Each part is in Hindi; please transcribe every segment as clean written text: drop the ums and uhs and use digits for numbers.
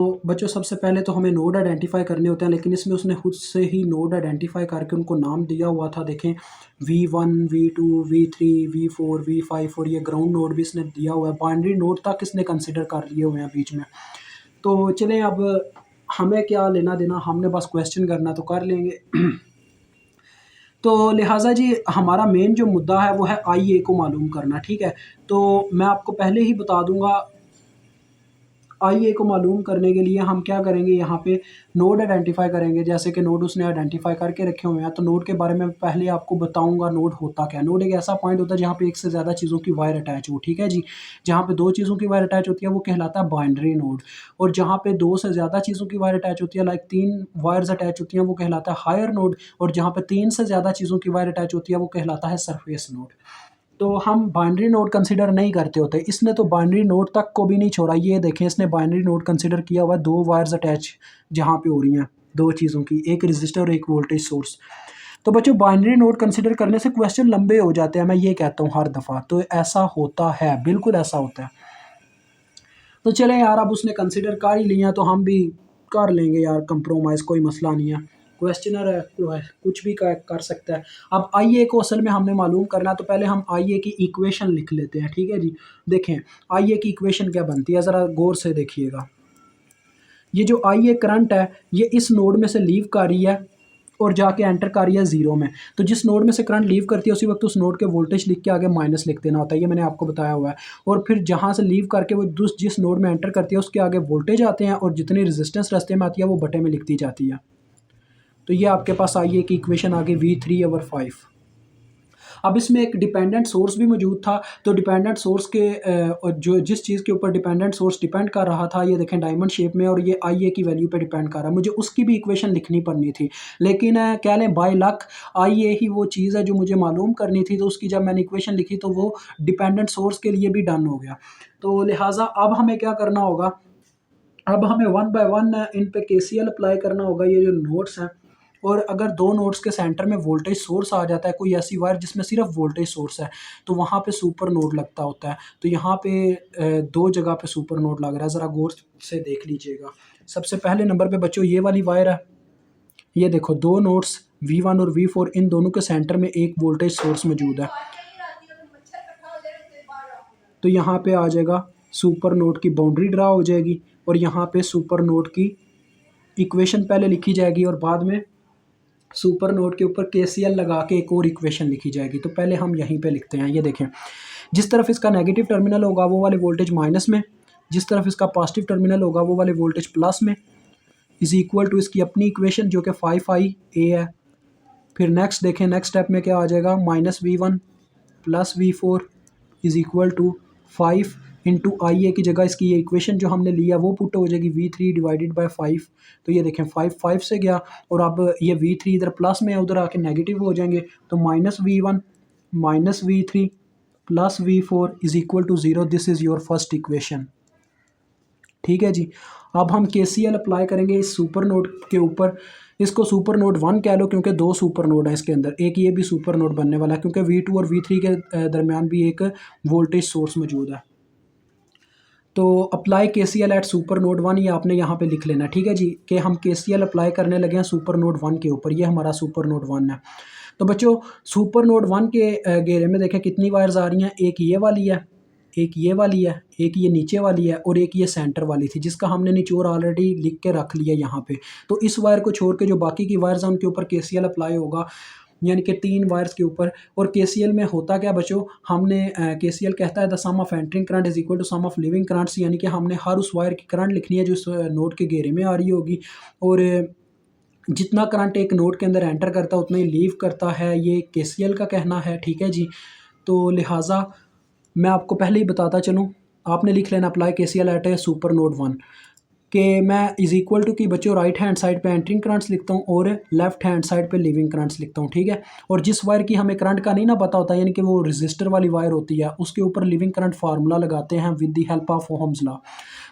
तो बच्चों सबसे पहले तो हमें नोड आइडेंटिफ़ाई करने होते हैं, लेकिन इसमें उसने खुद से ही नोड आइडेंटिफ़ाई करके उनको नाम दिया हुआ था। देखें V1, V2, V3, V4, V5 और ये ग्राउंड नोड भी इसने दिया हुआ है। बाइनरी नोड तक इसने कंसिडर कर लिए हुए हैं बीच में। तो चलें अब हमें क्या लेना देना, हमने बस क्वेश्चन करना तो कर लेंगे। तो लिहाजा जी हमारा मेन जो मुद्दा है वो है IA को मालूम करना, ठीक है? तो मैं आपको पहले ही बता दूँगा IA को मालूम करने के लिए हम क्या करेंगे, यहाँ पे नोड आइडेंटिफ़ाई करेंगे। जैसे कि नोड उसने आइडेंटिफ़ाई करके रखे हुए हैं, तो नोड के बारे में पहले आपको बताऊँगा नोड होता क्या है। नोड एक ऐसा पॉइंट होता है जहाँ पे एक से ज़्यादा चीज़ों की वायर अटैच हो, ठीक है जी। जहाँ पे 2 चीज़ों की वायर अटैच होती है वो कहलाता है बाइनरी नोड, और जहाँ पे 2 से ज़्यादा चीज़ों की वायर अटैच होती है, लाइक 3 वायर्स अटैच होती हैं, वो कहलाता है हायर नोड, और जहाँ पे 3 से ज़्यादा चीज़ों की वायर अटैच होती है वो कहलाता है सरफेस नोड। तो हम बाइनरी नोड कंसीडर नहीं करते होते। इसने तो बाइनरी नोड तक को भी नहीं छोड़ा। ये देखें इसने बाइनरी नोड कंसीडर किया हुआ है, 2 वायर्स अटैच जहाँ पे हो रही हैं 2 चीज़ों की, एक रेज़िस्टर और एक वोल्टेज सोर्स। तो बच्चों बाइनरी नोड कंसीडर करने से क्वेश्चन लंबे हो जाते हैं, मैं ये कहता हूँ हर दफ़ा। तो ऐसा होता है, बिल्कुल ऐसा होता है। तो चलें यार, अब उसने कंसीडर कर ही लिया तो हम भी कर लेंगे यार कंप्रोमाइज़, कोई मसला नहीं है। क्वेश्चनर है, कुछ भी कर सकता है। अब IA को असल में हमने मालूम करना है, तो पहले हम IA की इक्वेशन लिख लेते हैं, ठीक है जी। देखें IA की इक्वेशन क्या बनती है, ज़रा गौर से देखिएगा। ये जो IA करंट है, ये इस नोड में से लीव कर रही है और जाके एंटर कर रही है 0 में। तो जिस नोड में से करंट लीव करती है उसी वक्त उस नोड के वोल्टेज लिख के आगे माइनस लिख देना होता है, ये मैंने आपको बताया हुआ है। और फिर जहाँ से लीव करके वो जिस नोड में एंटर करती है उसके आगे वोल्टेज आते हैं, और जितनी रेजिस्टेंस रास्ते में आती है वो बटे में लिखती जाती है। तो ये आपके पास IA की इक्वेशन आ गई V3/5। अब इसमें एक डिपेंडेंट सोर्स भी मौजूद था, तो डिपेंडेंट सोर्स के जो जिस चीज़ के ऊपर डिपेंडेंट सोर्स डिपेंड कर रहा था, ये देखें डायमंड शेप में, और ये IA की वैल्यू पे डिपेंड कर रहा है। मुझे उसकी भी इक्वेशन लिखनी पड़नी थी, लेकिन कह लें बाय लक IA ही वो चीज़ है जो मुझे मालूम करनी थी, तो उसकी जब मैंने इक्वेशन लिखी तो वो डिपेंडेंट सोर्स के लिए भी डन हो गया। तो लिहाजा अब हमें क्या करना होगा, अब हमें वन बाय वन इन पे KCL अप्लाई करना होगा, ये जो नोड्स हैं। और अगर 2 नोड्स के सेंटर में वोल्टेज सोर्स आ जाता है, कोई ऐसी वायर जिसमें सिर्फ वोल्टेज सोर्स है, तो वहाँ पे सुपर नोड लगता होता है। तो यहाँ पे 2 जगह पे सुपर नोड लग रहा है, ज़रा गौर से देख लीजिएगा। सबसे पहले नंबर पे बच्चों ये वाली वायर है, ये देखो 2 नोड्स V1 और V4, इन दोनों के सेंटर में एक वोल्टेज सोर्स मौजूद है। तो यहाँ पे आ जाएगा सुपर नोड की बाउंड्री ड्रा हो जाएगी, और यहाँ पे सुपर नोड की इक्वेशन पहले लिखी जाएगी, और बाद में सुपर नोड के ऊपर KCL लगा के एक और इक्वेशन लिखी जाएगी। तो पहले हम यहीं पे लिखते हैं, ये देखें जिस तरफ इसका नेगेटिव टर्मिनल होगा वो वाले वोल्टेज माइनस में, जिस तरफ इसका पॉजिटिव टर्मिनल होगा वो वाले वोल्टेज प्लस में, इज इक्वल टू इसकी अपनी इक्वेशन जो कि 5IA है। फिर नेक्स्ट देखें, नेक्स्ट स्टेप में क्या आ जाएगा, -V1 + V4 is equal to 5 into IA की जगह इसकी ये इक्वेशन जो हमने लिया वो पुट हो जाएगी V3/5। तो ये देखें 5 से गया, और अब ये V3 इधर प्लस में है, उधर आके नेगेटिव हो जाएंगे। तो -V1 -V3 + V4 is equal to 0। This is your first equation, ठीक है जी। अब हम KCL अप्लाई करेंगे इस सुपर नोड के ऊपर। इसको सुपर नोड 1 कह लो, क्योंकि 2 सुपर नोड हैं इसके अंदर। एक ये भी सुपर नोड बनने वाला है, क्योंकि V2 और V3 के दरमियान भी एक वोल्टेज सोर्स मौजूद है। तो apply KCL at super node 1, ये आपने यहाँ पे लिख लेना, ठीक है जी, कि हम KCL अप्लाई करने लगे हैं सुपर नोड 1 के ऊपर। ये हमारा सुपर नोड 1 है। तो बच्चों सुपर नोड 1 के घेरे में देखें कितनी वायर्स आ रही हैं, एक ये वाली है, एक ये वाली है, एक ये नीचे वाली है, और एक ये सेंटर वाली थी जिसका हमने निचोड़ ऑलरेडी लिख के रख लिया यहाँ पे। तो इस वायर को छोड़ के जो बाकी की वायर्स हैं उनके ऊपर KCL अप्लाई होगा, यानी कि 3 वायर्स के ऊपर। और KCL में होता क्या बच्चों, हमने KCL कहता है the sum of entering current is equal to sum of leaving currents, यानी कि हमने हर उस वायर की करंट लिखनी है जो उस नोड के घेरे में आ रही होगी, और जितना करंट एक नोड के अंदर एंटर करता है उतना ही लीव करता है, ये KCL का कहना है, ठीक है जी। तो लिहाजा मैं आपको पहले ही बताता चलूँ, आपने लिख लेना अप्लाई KCL एट ए सुपर नोड 1, कि मैं इज़ इक्वल टू की बच्चों राइट हैंड साइड पे एंटरिंग करंट्स लिखता हूँ और लेफ्ट हैंड साइड पे लिविंग करंट्स लिखता हूँ, ठीक है। और जिस वायर की हमें करंट का नहीं ना पता होता, यानी कि वो रजिस्टर वाली वायर होती है, उसके ऊपर लिविंग करंट फार्मूला लगाते हैं with the help of Ohm's law.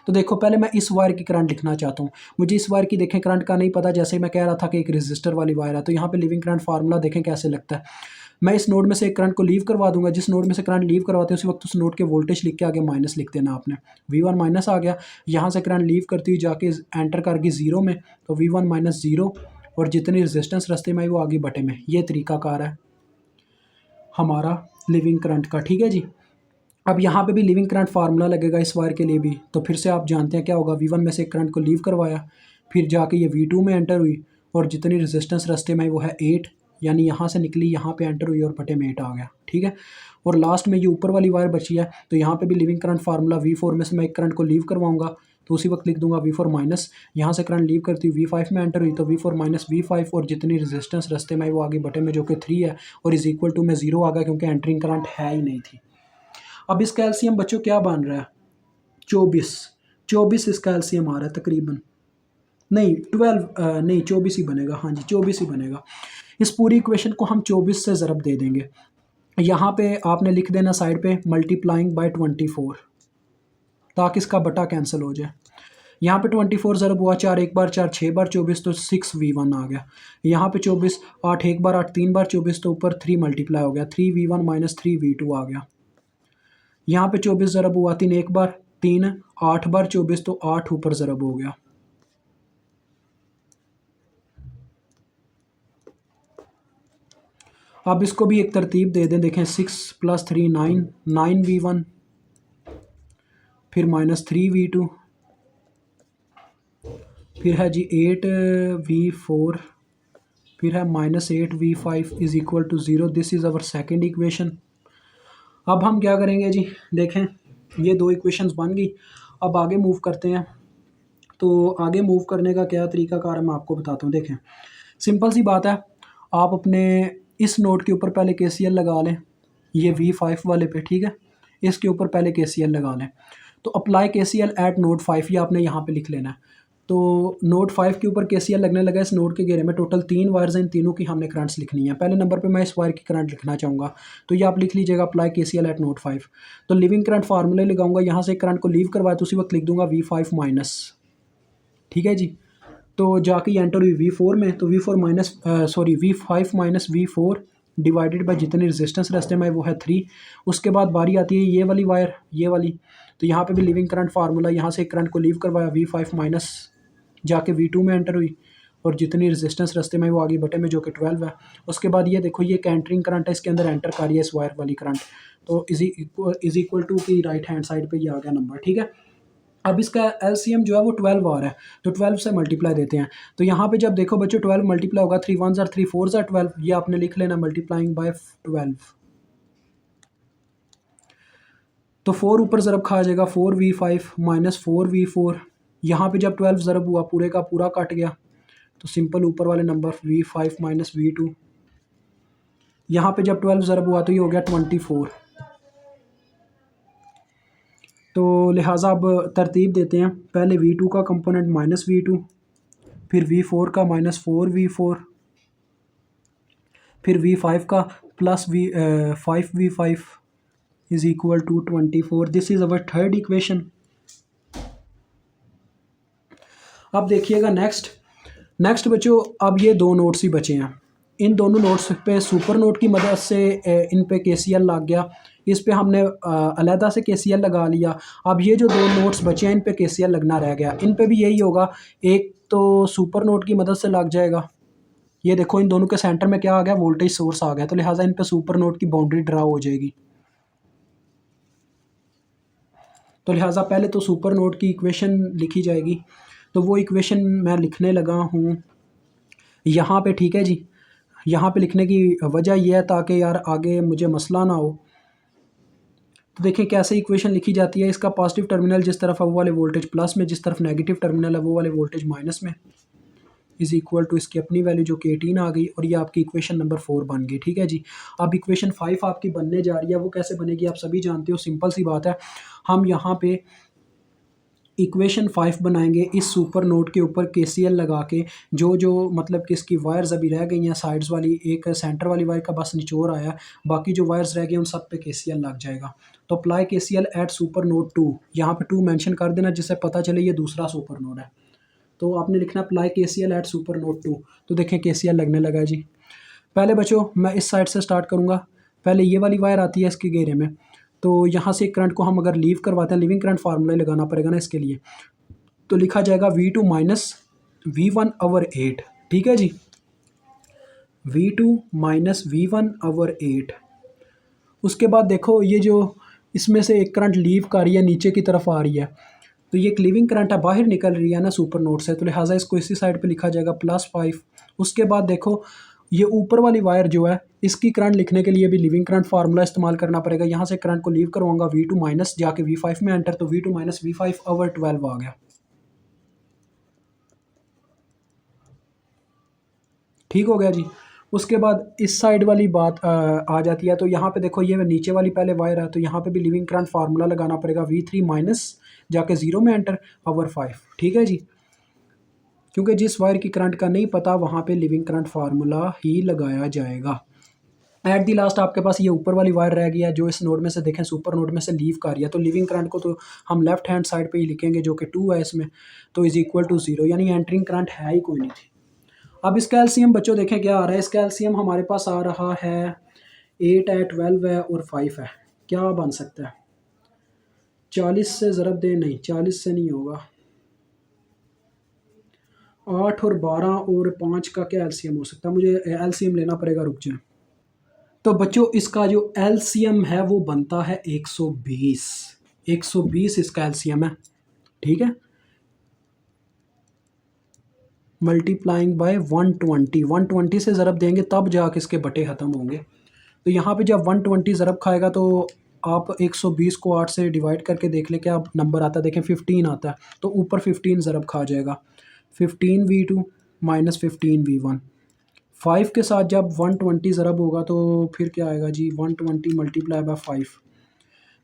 तो देखो पहले मैं इस वायर की करंट लिखना चाहता हूँ, मुझे इस वायर की देखें करंट का नहीं पता, जैसे मैं कह रहा था कि एक रजिस्टर वाली वायर है, तो यहाँ पे लिविंग करंट फार्मूला देखें कैसे लगता है। मैं इस नोड में से एक करंट को लीव करवा दूंगा, जिस नोड में से करंट लीव करवाते हैं उसी वक्त उस नोड के वोल्टेज लिख के आगे माइनस लिख देना आपने। V1 माइनस आ गया, यहाँ से करंट लीव करती हुई जाके एंटर कर गई जीरो में, तो V1 माइनस जीरो, और जितनी रेजिस्टेंस रास्ते में आई वो आगे बटे में। ये तरीकाकार है हमारा लिविंग करंट का, ठीक है जी। अब यहाँ पे भी लिविंग करंट फार्मूला लगेगा इस वायर के लिए भी, तो फिर से आप जानते हैं क्या होगा, V1 में से एक करंट को लीव करवाया, फिर जाके ये V2 में एंटर हुई, और जितनी रेजिस्टेंस रास्ते में आई वो है 8, यानी यहाँ से निकली यहाँ पे एंटर हुई और बटे में 8 आ गया, ठीक है। और लास्ट में ये ऊपर वाली वायर बची है, तो यहाँ पे भी लिविंग करंट फार्मूला V4 में से मैं एक करंट को लीव करवाऊंगा, तो उसी वक्त लिख दूंगा V4 माइनस, यहाँ से करंट लीव करती हुई V5 में एंटर हुई, तो V4 माइनस V5, और जितनी रेजिस्टेंस रास्ते में वो आगे बटे में जो कि 3 है, और इज इक्वल टू में 0 आ गया क्योंकि एंटरिंग करंट है ही नहीं थी। अब इसका एलसीएम बच्चों क्या बन रहा है, 24 इसका एलसीएम आ रहा है तकरीबन, नहीं 12 नहीं 24 ही बनेगा, हाँ जी 24 ही बनेगा। इस पूरी इक्वेशन को हम 24 से ज़रब दे देंगे। यहाँ पे आपने लिख देना साइड पे मल्टीप्लाइंग बाय 24, ताकि इसका बटा कैंसिल हो जाए। यहाँ पे 24 ज़रब हुआ 4 एक बार 4 6 बार 24, तो 6V1 आ गया। यहाँ पे 24 8 एक बार 8 3 बार 24, तो ऊपर 3 मल्टीप्लाई हो गया, 3V1 माइनस 3V2 आ गया। यहाँ पे 24 ज़रब हुआ 3 एक बार 3 8 बार 24, तो 8 ऊपर ज़रब हो गया। अब इसको भी एक तरतीब दे दें, देखें 6 + 3 9 9V1, फिर माइनस 3V2, फिर है जी 8V4, फिर है minus 8V5 is equal to 0। This is our second equation. अब हम क्या करेंगे जी, देखें ये दो इक्वेशंस बन गई। अब आगे मूव करते हैं, तो आगे मूव करने का क्या तरीकाकार है मैं आपको बताता हूँ। देखें सिंपल सी बात है, आप अपने इस नोड के ऊपर पहले KCL लगा लें, ये V5 वाले पे, ठीक है, इसके ऊपर पहले KCL लगा लें। तो अप्लाई KCL एट नोड 5, ये आपने यहाँ पे लिख लेना है। तो नोड 5 के ऊपर KCL लगने लगा, इस नोड के घेरे में टोटल 3 वायर्स हैं, इन तीनों की हमने करंट्स लिखनी है। पहले नंबर पे मैं इस वायर की करंट लिखना चाहूँगा, तो ये आप लिख लीजिएगा अप्लाई KCL एट नोड 5। तो लिविंग करंट फार्मूले लगाऊंगा, यहाँ से करंट को लीव करवाया तो उसी वक्त लिख दूंगा V5 माइनस, ठीक है जी। तो जाके एंटर हुई V4 में, तो V4 minus V5 minus V4 divided by जितनी रेजिस्टेंस रास्ते में वो है 3। उसके बाद बारी आती है ये वाली वायर, ये वाली, तो यहाँ पे भी लिविंग करंट फार्मूला, यहाँ से करंट को लीव करवाया V5 माइनस, जाके V2 में एंटर हुई, और जितनी रेजिस्टेंस रास्ते में वो आगे बटे में जो कि 12 है। उसके बाद ये देखो ये कैंटरिंग करंट है, इसके अंदर एंटर कर रही है इस वायर वाली करंट, तो इज इक्वल टू की राइट हैंड साइड पे ये आ गया नंबर, ठीक है। अब इसका एलसीएम जो है वो 12 आ रहा है, तो 12 से मल्टीप्लाई देते हैं। तो यहाँ पे जब देखो बच्चों 12 मल्टीप्लाई होगा, 3 1 3 4 12, ये आपने लिख लेना मल्टीप्लाइंग बाय 12। तो 4 ऊपर ज़रब खा जाएगा, 4V5 माइनस 4V4, यहाँ पे जब 12 ज़रब हुआ पूरे का पूरा कट गया, तो सिंपल ऊपर वाले नंबर V5 माइनस V2, यहाँ पे जब 12 ज़रब हुआ तो ये हो गया 24। तो लिहाजा अब तरतीब देते हैं, पहले V2 का कंपोनेंट माइनस V2, फिर V4 का माइनस 4V4, फिर V5 का plus 5V5 is equal to 24। This is our third equation. अब देखिएगा नेक्स्ट बच्चों, अब ये दो नोट्स ही बचे हैं, इन दोनों नोट्स पे सुपर नोट की मदद से इन पे KCL लग गया, इस पे हमने अलहदा से KCL लगा लिया। अब ये जो दो नोट्स बचे हैं इन पे KCL लगना रह गया, इन पे भी यही होगा, एक तो सुपर नोट की मदद से लग जाएगा। ये देखो इन दोनों के सेंटर में क्या आ गया, वोल्टेज सोर्स आ गया, तो लिहाजा इन पे सुपर नोट की बाउंड्री ड्रा हो जाएगी। तो लिहाजा पहले तो सुपर नोट की इक्वेशन लिखी जाएगी, तो वो इक्वेशन मैं लिखने लगा हूँ यहाँ पे, ठीक है जी। यहाँ पे लिखने की वजह यह है ताकि यार आगे मुझे मसला ना हो। तो देखिए कैसे इक्वेशन लिखी जाती है, इसका पॉजिटिव टर्मिनल जिस तरफ है वो वाले वोल्टेज प्लस में, जिस तरफ नेगेटिव टर्मिनल है वो वाले वोल्टेज माइनस में, इज़ इक्वल टू इसकी अपनी वैल्यू जो कि 18 आ गई, और ये आपकी इक्वेशन नंबर 4 बन गई, ठीक है जी। अब इक्वेशन 5 आपकी बनने जा रही है, वो कैसे बनेगी आप सभी जानते हो, सिंपल सी बात है, हम यहाँ पे इक्वेशन 5 बनाएंगे इस सुपर नोड के ऊपर KCL लगा के, जो मतलब कि इसकी वायर्स अभी रह गई हैं साइड्स वाली, एक सेंटर वाली वायर का बस निचोड़ आया, बाकी जो वायर्स रह गए उन सब पे KCL लग जाएगा। तो apply KCL at super node 2, यहाँ पे 2 मेंशन कर देना जिससे पता चले ये दूसरा सुपर नोड है। तो आपने लिखना apply KCL at super node 2, तो देखें KCL लगने लगा जी। पहले बच्चों मैं इस साइड से स्टार्ट करूँगा। पहले ये वाली वायर आती है इसके घेरे में, तो यहाँ से करंट को हम अगर लीव करवाते हैं, लिविंग करंट फार्मूला लगाना पड़ेगा ना इसके लिए, तो लिखा जाएगा V2 माइनस V1/8। ठीक है जी, V2 माइनस V1/8। उसके बाद देखो ये जो इसमें से एक करंट लीव कर रही है, नीचे की तरफ आ रही है, तो ये एक लीविंग करंट है, बाहर निकल रही है ना सुपर नोड से, तो लिहाजा इसको इसी साइड पे लिखा जाएगा +5। उसके बाद देखो ये ऊपर वाली वायर जो है, इसकी करंट लिखने के लिए भी लिविंग करंट फार्मूला इस्तेमाल करना पड़ेगा। यहाँ से करंट को लीव करवाऊंगा, V2 माइनस जाके V5 में एंटर, तो V2 माइनस V5/12 आ गया। ठीक हो गया जी। उसके बाद इस साइड वाली बात आ जाती है, तो यहाँ पे देखो ये नीचे वाली पहले वायर है, तो यहाँ पे भी लिविंग करंट फार्मूला लगाना पड़ेगा, V3 माइनस जाके 0 में एंटर /5। ठीक है जी, क्योंकि जिस वायर की करंट का नहीं पता वहाँ पे लिविंग करंट फार्मूला ही लगाया जाएगा। एट दी लास्ट आपके पास ये ऊपर वाली वायर रह गई है, जो इस नोड में से देखें सुपर नोड में से लीव कर रही है, तो लिविंग करंट को तो हम लेफ्ट हैंड साइड पे ही लिखेंगे जो कि 2 है इसमें, तो इज इक्वल टू 0, यानी एंटरिंग करंट है ही कोई नहीं थी। अब इसका एलसीएम बच्चों देखें क्या आ रहा है। इसका एलसीएम हमारे पास आ रहा है 8 है, 12 है और 5 है। क्या बन सकता है? 40 से ज़रब दे, नहीं 40 से नहीं होगा, 8 और 12 और 5 का क्या एलसीएम हो सकता है? मुझे एलसीएम लेना पड़ेगा, रुक जाए। तो बच्चों इसका जो एलसीएम है वो बनता है 120। 120 इसका एलसीएम है। ठीक है, मल्टीप्लाइंग बाय 120, 120 से ज़रब देंगे तब जाके इसके बटे ख़त्म होंगे। तो यहाँ पे जब 120 ज़रब खाएगा तो आप 120 को 8 से डिवाइड करके देख लें क्या नंबर आता है। देखें 15 आता है, तो ऊपर 15 ज़रब खा जाएगा, 15V2 माइनस 15V1। 5 के साथ जब 120 ज़रब होगा तो फिर क्या आएगा जी, 120 मल्टीप्लाई बाय 5।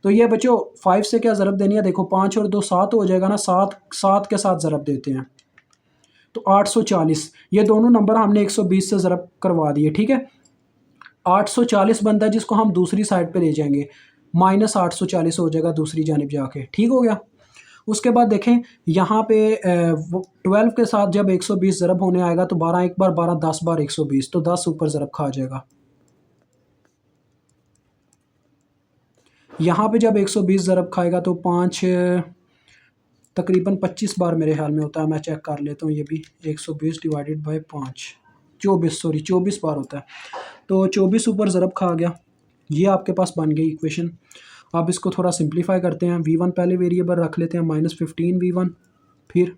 तो ये बच्चों 5 से क्या ज़रब देनी है, देखो 5 और 2 7 हो जाएगा ना, 7 के साथ ज़रब देते हैं तो 840। ये दोनों नंबर हमने 120 से ज़रब करवा दिए। ठीक है, 840 बनता है जिसको हम दूसरी साइड पे ले जाएंगे, माइनस 840 हो जाएगा दूसरी जानिब जाके। ठीक हो गया। उसके बाद देखें यहाँ पे 12 के साथ जब 120 ज़रब होने आएगा तो 12 एक बार 12, 10 बार 120, तो 10 ऊपर ज़रब खा जाएगा। यहाँ पे जब 120 ज़रब खाएगा तो 5 तकरीबन 25 बार मेरे ख्याल में होता है, मैं चेक कर लेता हूँ ये भी। 120 डिवाइडेड बाय 5, 24 बार होता है, तो 24 ऊपर ज़रब खा गया। ये आपके पास बन गई इक्वेशन। अब इसको थोड़ा सिंप्लीफाई करते हैं। V1 पहले वेरिएबल रख लेते हैं, -15V1, फिर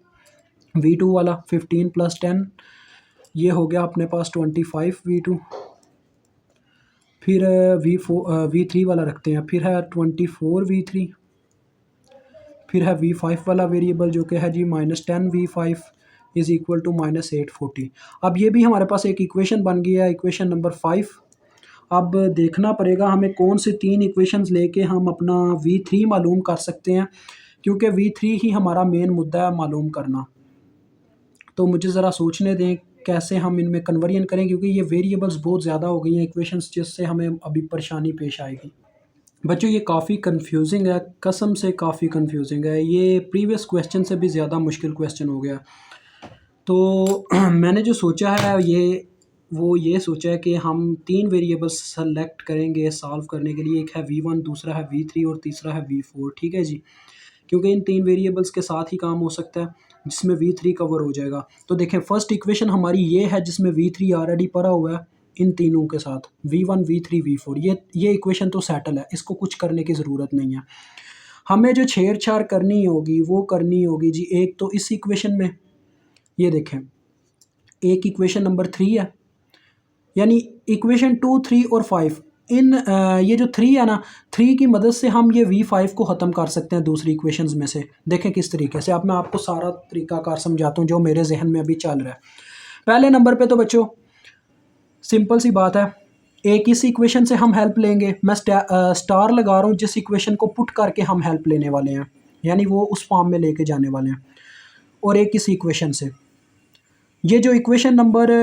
V2 वाला 15 + 10, ये हो गया अपने पास 25V2, फिर V3 वाला रखते हैं, फिर है 24V3, फिर है V5 वाला वेरिएबल जो कि है जी -10V5 इज़ इक्वल टू -840। अब ये भी हमारे पास एक इक्वेशन बन गई है, इक्वेशन नंबर 5। अब देखना पड़ेगा हमें कौन से 3 इक्वेशंस लेके हम अपना V3 मालूम कर सकते हैं, क्योंकि V3 ही हमारा मेन मुद्दा है मालूम करना। तो मुझे ज़रा सोचने दें कैसे हम इनमें कन्वर्जन करें, क्योंकि ये वेरिएबल्स बहुत ज़्यादा हो गई हैं इक्वेशंस, जिससे हमें अभी परेशानी पेश आएगी। बच्चों ये काफ़ी कंफ्यूजिंग है, कसम से काफ़ी कंफ्यूजिंग है, ये प्रीवियस क्वेश्चन से भी ज़्यादा मुश्किल क्वेश्चन हो गया। तो मैंने जो सोचा है ये सोचा है कि हम 3 वेरिएबल्स सेलेक्ट करेंगे सॉल्व करने के लिए। एक है V1, दूसरा है V3 और तीसरा है V4। ठीक है जी, क्योंकि इन 3 वेरिएबल्स के साथ ही काम हो सकता है, जिसमें V3 कवर हो जाएगा। तो देखें फर्स्ट इक्वेशन हमारी ये है जिसमें V3 ऑलरेडी पड़ा हुआ है इन तीनों के साथ, V1 V3 V4। ये इक्वेशन तो सेटल है, इसको कुछ करने की ज़रूरत नहीं है। हमें जो छेड़छाड़ करनी होगी वो करनी होगी जी, एक तो इस इक्वेशन में, ये देखें एक इक्वेशन नंबर 3 है, यानी इक्वेशन 2, 3 और 5, इन ये जो 3 है ना, 3 की मदद से हम ये V5 को ख़त्म कर सकते हैं दूसरी इक्वेशंस में से। देखें किस तरीके से, अब मैं आपको सारा तरीकाकार समझाता हूँ जो मेरे जहन में अभी चल रहा है। पहले नंबर पे तो बच्चों सिंपल सी बात है, एक इस इक्वेशन से हम हेल्प लेंगे, मैं स्टार लगा रहा हूँ जिस इक्वेशन को पुट करके हम हेल्प लेने वाले हैं, यानी वो उस फॉर्म में लेके जाने वाले हैं, और एक इस इक्वेशन से। ये जो इक्वेशन नंबर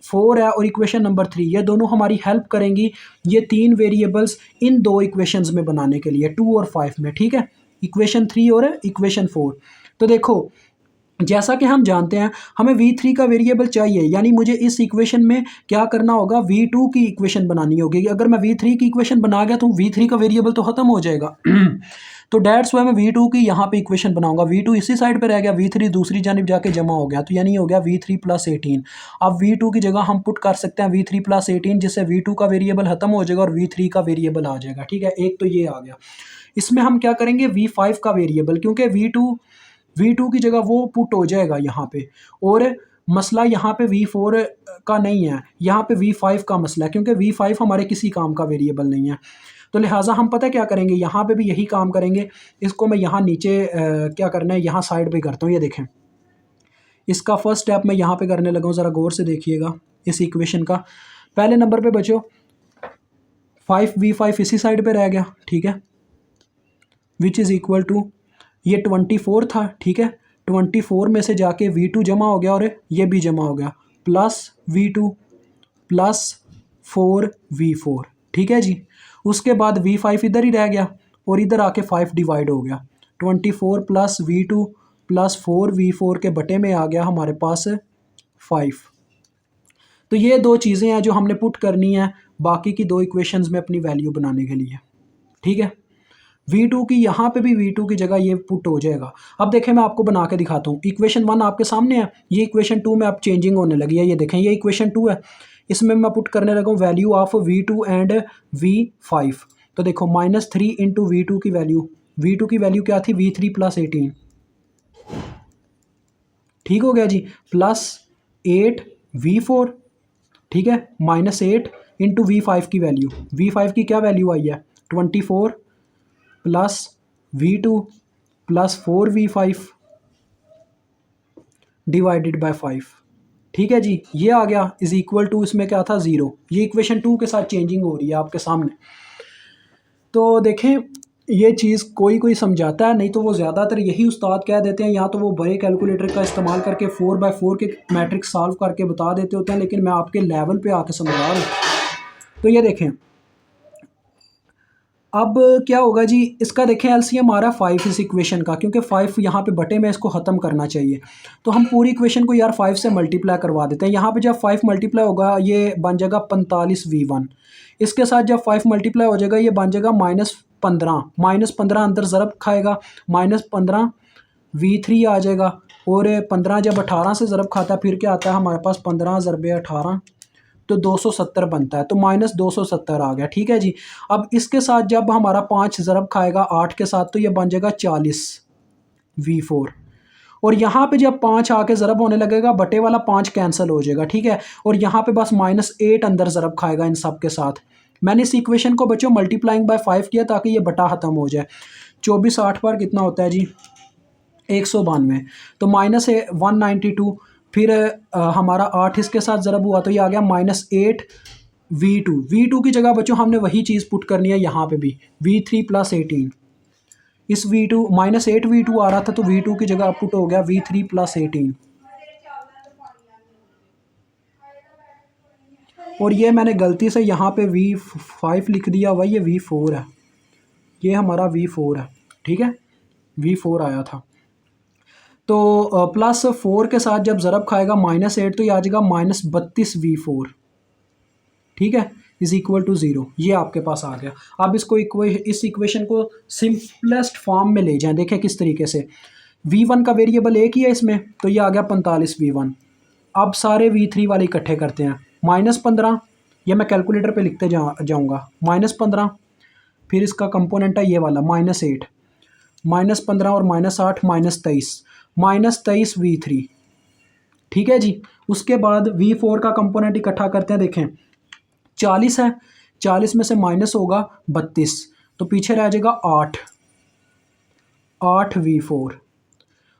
4 है और इक्वेशन नंबर 3, ये दोनों हमारी हेल्प करेंगी ये 3 वेरिएबल्स इन 2 इक्वेशंस में बनाने के लिए, 2 और 5 में। ठीक है, इक्वेशन 3 और इक्वेशन 4। तो देखो जैसा कि हम जानते हैं हमें v3 का वेरिएबल चाहिए, यानी मुझे इस इक्वेशन में क्या करना होगा, v2 की इक्वेशन बनानी होगी। अगर मैं v3 की इक्वेशन बना गया तो v3 का वेरिएबल तो ख़त्म हो जाएगा तो डेट्स वाई मैं v2 की यहाँ पे इक्वेशन बनाऊंगा। v2 इसी साइड पे रह गया, v3 दूसरी जानिब जाके जमा हो गया, तो यानी हो गया v3 + 18। अब v2 की जगह हम पुट कर सकते हैं v3 + 18, जिससे v2 का वेरिएबल ख़त्म हो जाएगा और v3 का वेरिएबल आ जाएगा। ठीक है, एक तो ये आ गया। इसमें हम क्या करेंगे, v5 का वेरिएबल, क्योंकि v2 की जगह वो पुट हो जाएगा यहाँ पे, और मसला यहाँ पे v4 का नहीं है, यहाँ पे v5 का मसला है, क्योंकि v5 हमारे किसी काम का वेरिएबल नहीं है। तो लिहाजा हम पता क्या करेंगे, यहाँ पे भी यही काम करेंगे। इसको मैं यहाँ नीचे क्या करना है, यहाँ साइड पे करता हूँ। ये देखें, इसका फर्स्ट स्टेप मैं यहाँ पे करने लगा हूँ, ज़रा गौर से देखिएगा इस इक्वेशन का। पहले नंबर पे बच्चों 5v5 इसी साइड पे रह गया, ठीक है, विच इज़ इक्वल टू ये 24 था। ठीक है, 24 में से जाके v2 जमा हो गया और ये भी जमा हो गया, प्लस v2 प्लस 4v4। ठीक है जी, उसके बाद v5 इधर ही रह गया और इधर आके 5 डिवाइड हो गया। 24 प्लस v2 प्लस 4v4 के बटे में आ गया हमारे पास 5। तो ये दो चीज़ें हैं जो हमने पुट करनी है बाकी की दो इक्वेशंस में अपनी वैल्यू बनाने के लिए। ठीक है, v2 की यहाँ पे भी v2 की जगह ये पुट हो जाएगा। अब देखें, मैं आपको बना के दिखाता हूँ। इक्वेशन 1 आपके सामने है, ये इक्वेशन 2 में अब चेंजिंग होने लगी है। ये देखें, ये इक्वेशन 2 है, इसमें मैं पुट करने लगा हूँ value of v2 and v5। तो देखो -3 इंटू v2 की वैल्यू, v2 की वैल्यू क्या थी, v3 + 18। ठीक हो गया जी, प्लस 8 v4। ठीक है, -8 इंटू v5 की वैल्यू, v5 की क्या वैल्यू आई है, 24 plus v2 plus 4v5 divided by 5। ठीक है जी, ये आ गया इज इक्वल टू, इसमें क्या था, 0। ये इक्वेशन 2 के साथ चेंजिंग हो रही है आपके सामने। तो देखें, ये चीज़ कोई कोई समझाता है, नहीं तो वो ज़्यादातर यही उस्ताद कह देते हैं, या तो वो बड़े कैलकुलेटर का इस्तेमाल करके 4x4 के मैट्रिक्स सॉल्व करके बता देते होते हैं, लेकिन मैं आपके लेवल पे आके समझा रहा हूँ। तो ये देखें, अब क्या होगा जी, इसका देखें एलसीएम आ रहा है 5 इस इक्वेशन का, क्योंकि 5 यहाँ पे बटे में इसको ख़त्म करना चाहिए। तो हम पूरी इक्वेशन को यार 5 से मल्टीप्लाई करवा देते हैं। यहाँ पे जब 5 मल्टीप्लाई होगा ये बन जाएगा 45v1। इसके साथ जब 5 मल्टीप्लाई हो जाएगा ये बन जाएगा -15। -15 अंदर ज़रब खाएगा, -15 v3 आ जाएगा, और 15 जब 18 से ज़रब खाता है फिर क्या आता है हमारे पास, 15 ज़रबे 18 तो 270 बनता है, तो -270 आ गया। ठीक है जी, अब इसके साथ जब हमारा 5 ज़रब खाएगा 8 के साथ, तो ये बन जाएगा 40 v4। और यहाँ पे जब 5 आके ज़रब होने लगेगा, बटे वाला 5 कैंसिल हो जाएगा। ठीक है, और यहाँ पे बस -8 अंदर ज़रब खाएगा इन सब के साथ। मैंने इस इक्वेशन को बच्चों मल्टीप्लाइंग बाय 5 किया ताकि ये बटा ख़त्म हो जाए। 24 8 पर कितना होता है जी, 192, तो -192, फिर हमारा 8 इसके साथ ज़रब हुआ तो ये आ गया -8 v2। v2 की जगह बच्चों हमने वही चीज़ पुट करनी है यहाँ पे भी, v3 + 18। इस v2 -8 v2 आ रहा था, तो v2 की जगह पुट हो गया v3 + 18। और ये मैंने गलती से यहाँ पे v5 लिख दिया हुआ, ये v4 है, ये हमारा v4 है। ठीक है, v4 आया था। तो +4 के साथ जब ज़रब खाएगा -8, तो ये आ जाएगा -32 v4। ठीक है, इज़ इक्वल टू 0। ये आपके पास आ गया। अब इसको इस इक्वेशन को सिंपलेस्ट फॉर्म में ले जाएं। देखें किस तरीके से, v1 का वेरिएबल एक ही है इसमें, तो ये आ गया 45 v1। अब सारे v3 वाले इकट्ठे करते हैं, -15, ये मैं कैलकुलेटर पे लिखते जाऊँगा, -15, फिर इसका कंपोनेंट है ये वाला -8, -15 और -8 -23 v3। ठीक है जी, उसके बाद v4 का कंपोनेंट इकट्ठा करते हैं। देखें 40 है, 40 में से माइनस होगा 32, तो पीछे रह जाएगा 8 v4।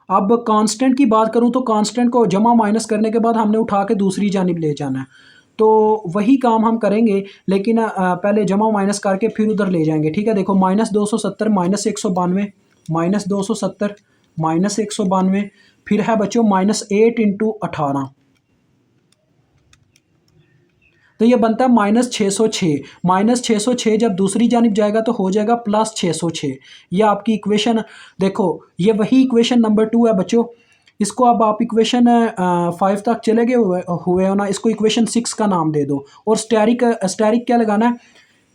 अब कांस्टेंट की बात करूं तो कांस्टेंट को जमा माइनस करने के बाद हमने उठा के दूसरी जानिब ले जाना है, तो वही काम हम करेंगे, लेकिन पहले जमा माइनस करके फिर उधर ले जाएंगे। ठीक है, देखो -270 -192 -270 -192, फिर है बच्चों -8 × 18, तो ये बनता है -606। -606 जब दूसरी जानिब जाएगा तो हो जाएगा +606। ये आपकी इक्वेशन, देखो ये वही इक्वेशन नंबर 2 है बच्चों। इसको अब आप इक्वेशन 5 तक चले गए हुए हो ना, इसको इक्वेशन 6 का नाम दे दो। और स्टेरिक स्टेरिक क्या लगाना है,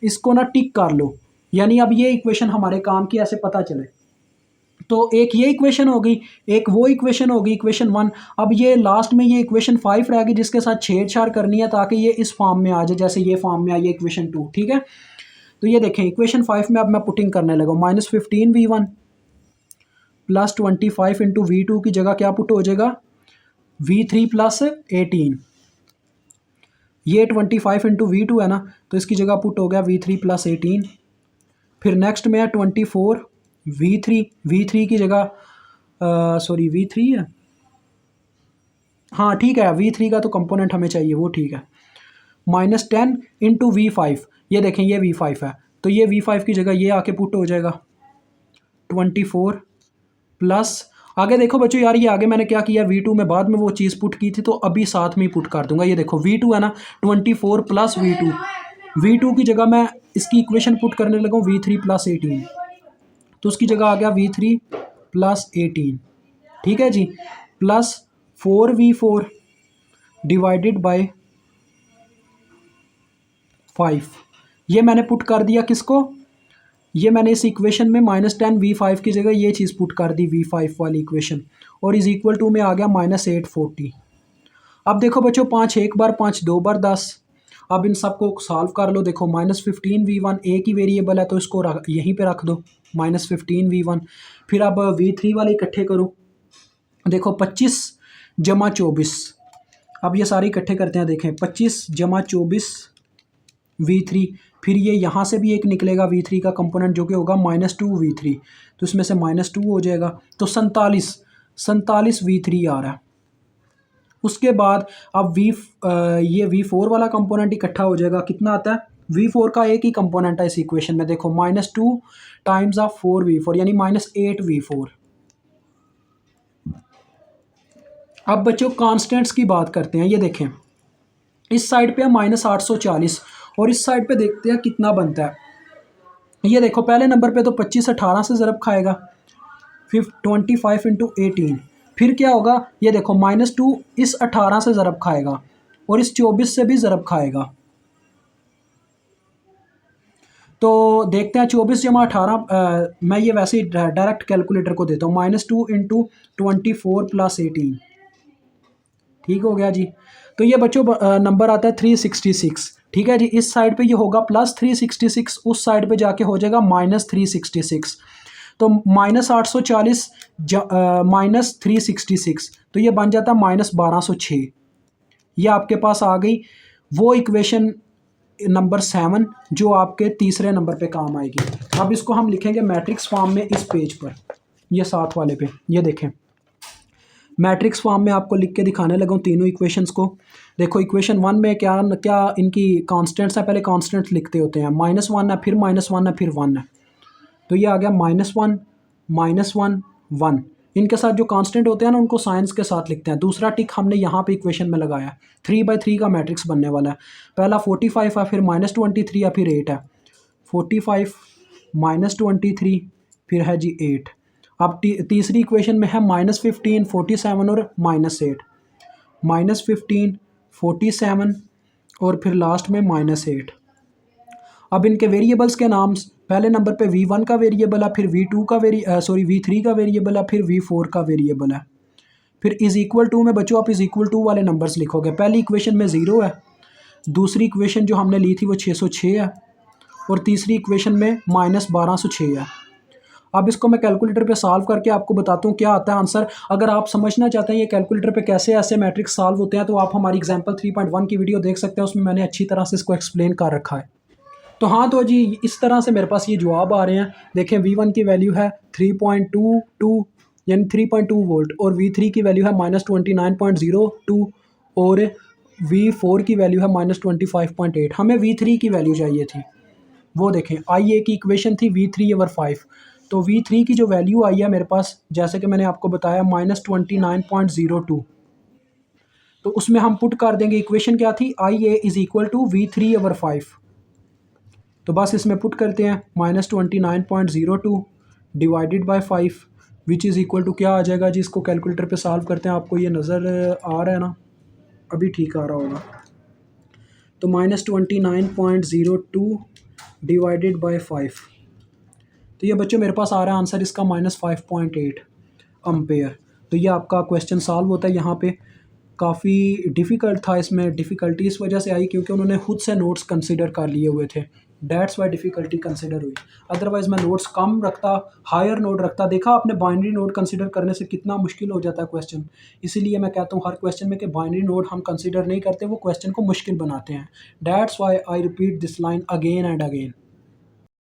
इसको ना टिक कर लो, यानी अब ये इक्वेशन हमारे काम की ऐसे पता चले। तो एक ये इक्वेशन हो गई, एक वो इक्वेशन हो गई इक्वेशन 1। अब ये लास्ट में ये इक्वेशन 5 रह गई जिसके साथ छेड़छाड़ करनी है ताकि ये इस फॉर्म में आ जाए, जैसे ये फॉर्म में आई है इक्वेशन 2, ठीक है। तो ये देखें इक्वेशन 5 में अब मैं पुटिंग करने लगा, -15v1 प्लस 25 इंटू V2 की जगह क्या पुट हो जाएगा, V3 प्लस 18। ये 25 इंटू V2 है ना, तो इसकी जगह पुट हो गया V3 प्लस 18। फिर नेक्स्ट में है 24 V3 की जगह सॉरी V3 है, हाँ ठीक है, V3 का तो कंपोनेंट हमें चाहिए, वो ठीक है। -10 इंटू V5, ये देखें ये V5 है, तो ये V5 की जगह ये आके पुट हो जाएगा 24 प्लस, आगे देखो बच्चों यार, ये आगे मैंने क्या किया, V2 में बाद में वो चीज़ पुट की थी, तो अभी साथ में ही पुट कर दूंगा। ये देखो V2 है ना, 24 प्लस V2 की जगह मैं इसकी इक्वेशन पुट करने लगा हूँ V3 प्लस 18, तो उसकी जगह आ गया V3 प्लस 18, ठीक है जी, प्लस 4v4 डिवाइडेड बाय 5। ये मैंने पुट कर दिया किसको, ये मैंने इस इक्वेशन में -10 V5 की जगह ये चीज़ पुट कर दी V5 वाली इक्वेशन, और इज इक्वल टू में आ गया -840। अब देखो बच्चों 5 एक बार, 5 दो बार 10। अब इन सबको सॉल्व कर लो, देखो -15v1 एक ही वेरिएबल है तो इसको यहीं पे रख दो -15v1। फिर अब V3 वाले इकट्ठे करो, देखो 25 जमा 24, अब ये सारे इकट्ठे करते हैं, देखें 25 जमा 24 V3, फिर ये यहाँ से भी एक निकलेगा V3 का कंपोनेंट जो कि होगा -2 V3, तो इसमें से -2 हो जाएगा, तो 47 V3 आ रहा है। उसके बाद अब ये V4 वाला कंपोनेंट इकट्ठा हो जाएगा, कितना आता है, V4 का एक ही कंपोनेंट है इस इक्वेशन में, देखो -2 टाइम्स ऑफ 4v4 यानी -8v4। अब बच्चों कांस्टेंट्स की बात करते हैं, ये देखें इस साइड पे है -840 और इस साइड पे देखते हैं कितना बनता है। ये देखो पहले नंबर पे तो 25 18 से ज़रब खाएगा, फिर 25 इंटू 18, फिर क्या होगा, ये देखो -2 इस 18 से ज़रब खाएगा और इस 24 से भी ज़रब खाएगा। तो देखते हैं 24 जमा 18, मैं ये वैसे ही डायरेक्ट कैलकुलेटर को देता हूँ, -2 इंटू 24 प्लस 18, ठीक हो गया जी। तो ये बच्चों नंबर आता है 366, ठीक है जी। इस साइड पे ये होगा +366, उस साइड पे जाके हो जाएगा -366, तो -840 -366, तो ये बन जाता है -1206। ये आपके पास आ गई वो इक्वेशन नंबर 7 जो आपके तीसरे नंबर पे काम आएगी। अब इसको हम लिखेंगे मैट्रिक्स फॉर्म में इस पेज पर, ये 7 वाले पे, ये देखें मैट्रिक्स फॉर्म में आपको लिख के दिखाने लगा हूँ तीनों इक्वेशंस को। देखो इक्वेशन 1 में क्या क्या इनकी कांस्टेंट्स हैं, पहले कांस्टेंट्स लिखते होते हैं, -1 है, फिर -1 है, फिर 1 है, तो ये आ गया -1 -1 1। इनके साथ जो कांस्टेंट होते हैं ना उनको साइंस के साथ लिखते हैं। दूसरा टिक हमने यहाँ पे इक्वेशन में लगाया, 3/3 का मैट्रिक्स बनने वाला है। पहला 45 है, फिर -23 है, फिर 8 है, 45 -23 फिर है जी 8। अब तीसरी इक्वेशन में है -15 47 और -8, -15 47 और फिर लास्ट में -8। अब इनके वेरिएबल्स के नाम, पहले नंबर पे V1 का वेरिएबल है, फिर V2 का V3 का वेरिएबल है, फिर V4 का वेरिएबल है। फिर इज इक्वल टू में बच्चों आप इज इक्वल टू वाले नंबर्स लिखोगे। पहली इक्वेशन में 0 है, दूसरी इक्वेशन जो हमने ली थी वो 606 है, और तीसरी इक्वेशन में -1206 है। अब इसको मैं कैलकुलेटर पे सॉल्व करके आपको बताता हूँ क्या आता है आंसर। अगर आप समझना चाहते हैं ये कैलकुलेटर पे कैसे ऐसे मैट्रिक्स सॉल्व होते हैं तो आप हमारी एग्जाम्पल 3.1 की वीडियो देख सकते हैं, उसमें मैंने अच्छी तरह से इसको एक्सप्लेन कर रखा है। तो हाँ, तो जी इस तरह से मेरे पास ये जवाब आ रहे हैं। देखें V1 की वैल्यू है 3.22 यानी 3.2 वोल्ट, और V3 की वैल्यू है -29.02 और V4 की वैल्यू है -25.8। हमें V3 की वैल्यू चाहिए थी, वो देखें IA की इक्वेशन थी V3/5, तो V3 की जो वैल्यू आई है मेरे पास, जैसे कि मैंने आपको बताया -29.02, तो उसमें हम पुट कर देंगे इक्वेशन क्या थी, IA is equal to V3/5। तो बस इसमें पुट करते हैं, -29.02 divided by 5, which is equal to क्या आ जाएगा जी, इसको कैलकुलेटर पे सॉल्व करते हैं। आपको ये नज़र आ रहा है ना, अभी ठीक आ रहा होगा। तो -29.02 डिवाइडेड बाय 5, तो ये बच्चों मेरे पास आ रहा है आंसर इसका -5.8 अम्पेयर। तो ये आपका क्वेश्चन सॉल्व होता है। यहाँ पे काफ़ी डिफ़िकल्ट था, इसमें डिफ़िकल्टी इस वजह से आई क्योंकि उन्होंने खुद से नोट्स कंसिडर कर लिए हुए थे, दैट्स वाई डिफ़िकल्टी कंसिडर हुई। अदरवाइज़ मैं नोट्स कम रखता, हायर नोट रखता। देखा आपने, बाइनरी नोट कंसिडर करने से कितना मुश्किल हो जाता है क्वेश्चन। इसीलिए मैं कहता हूँ हर क्वेश्चन में कि बाइनरी नोट हम कंसिडर नहीं करते, वो क्वेश्चन को मुश्किल बनाते हैं। That's why I repeat this line again and again.